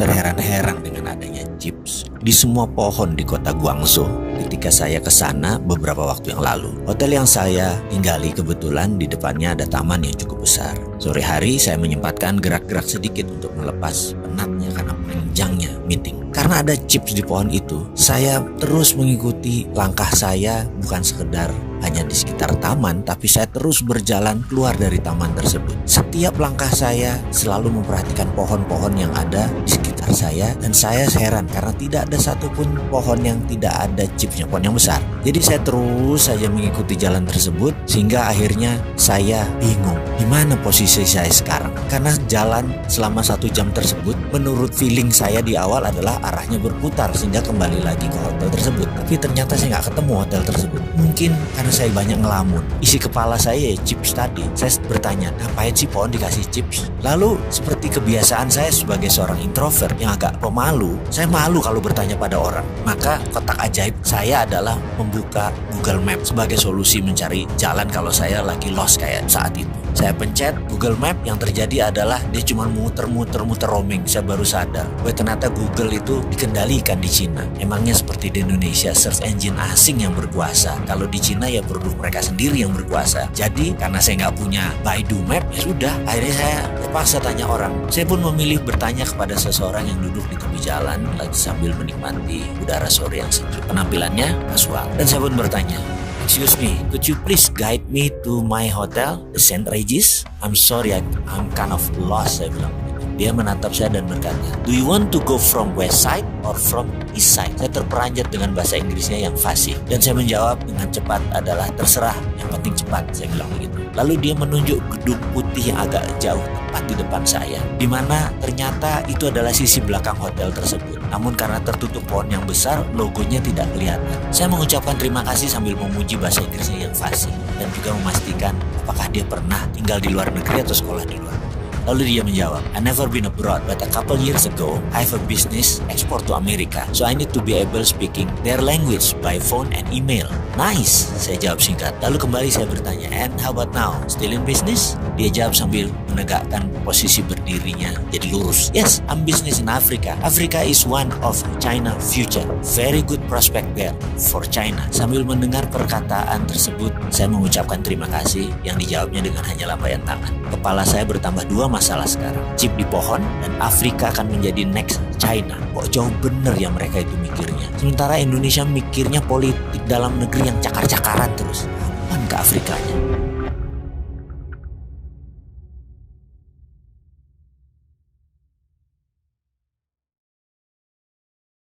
terheran-heran dengan adanya chips di semua pohon di kota Guangzhou ketika saya ke sana beberapa waktu yang lalu. Hotel yang saya tinggali kebetulan di depannya ada taman yang cukup besar. Sore hari saya menyempatkan gerak-gerak sedikit untuk melepas penatnya karena panjangnya meeting. Karena ada chips di pohon itu, saya terus mengikuti langkah saya, bukan sekedar hanya di sekitar taman, tapi saya terus berjalan keluar dari taman tersebut. Setiap langkah saya selalu memperhatikan pohon-pohon yang ada di sekitar saya, dan saya heran karena tidak ada satupun pohon yang tidak ada chipsnya, pohon yang besar. Jadi saya terus saja mengikuti jalan tersebut sehingga akhirnya saya bingung di mana posisi saya sekarang. Karena jalan selama 1 jam tersebut menurut feeling saya di awal adalah arahnya berputar sehingga kembali lagi ke hotel tersebut. Tapi ternyata saya nggak ketemu hotel tersebut. Mungkin karena saya banyak ngelamun. Isi kepala saya chips tadi. Saya bertanya, ngapain sih pohon dikasih chips? Lalu seperti kebiasaan saya sebagai seorang introvert yang agak pemalu, saya malu kalau bertanya pada orang. Maka kotak ajaib saya adalah membuka Google Map sebagai solusi mencari jalan kalau saya lagi lost kayak saat itu. Saya pencet Google Map, yang terjadi adalah dia cuma muter-muter roaming. Saya baru sadar bahwa ternyata Google itu dikendalikan di Cina. Emangnya seperti di Indonesia search engine asing yang berkuasa. Kalau di Cina ya produk mereka sendiri yang berkuasa. Jadi karena saya nggak punya Baidu Map, ya sudah, akhirnya saya terpaksa tanya orang. Saya pun memilih bertanya kepada seseorang yang duduk di tepi jalan lagi sambil menikmati udara sore yang sejuk. Penampilannya kasual, dan saya pun bertanya, "Excuse me, could you please guide me to my hotel, the St. Regis? I'm sorry, I'm kind of lost," saya bilang. Dia menatap saya dan berkata, "Do you want to go from west side or from east side?" Saya terperanjat dengan bahasa Inggrisnya yang fasih, dan saya menjawab dengan cepat adalah, "Terserah, yang penting cepat," saya bilang begitu. Lalu dia menunjuk gedung putih yang agak jauh tepat di depan saya, di mana ternyata itu adalah sisi belakang hotel tersebut. Namun karena tertutup pohon yang besar, logonya tidak kelihatan. Saya mengucapkan terima kasih sambil memuji bahasa Inggrisnya yang fasih, dan juga memastikan apakah dia pernah tinggal di luar negeri atau sekolah di luar negeri. Lalu dia menjawab, "I never been abroad, but a couple years ago, I have a business export to America. So I need to be able speaking their language by phone and email." "Nice," saya jawab singkat. Lalu kembali saya bertanya, "And how about now? Still in business?" Dia jawab sambil menegakkan posisi berdirinya jadi lurus. "Yes, I'm business in Africa. Africa is one of China future. Very good prospect there for China." Sambil mendengar perkataan tersebut, saya mengucapkan terima kasih yang dijawabnya dengan hanya lambaian tangan. Kepala saya bertambah 2 masalah sekarang. Chip di pohon dan Afrika akan menjadi next China. Kok jauh bener ya mereka itu mikirnya. Sementara Indonesia mikirnya politik dalam negeri yang cakar-cakaran terus. Kapan ke Afrikanya?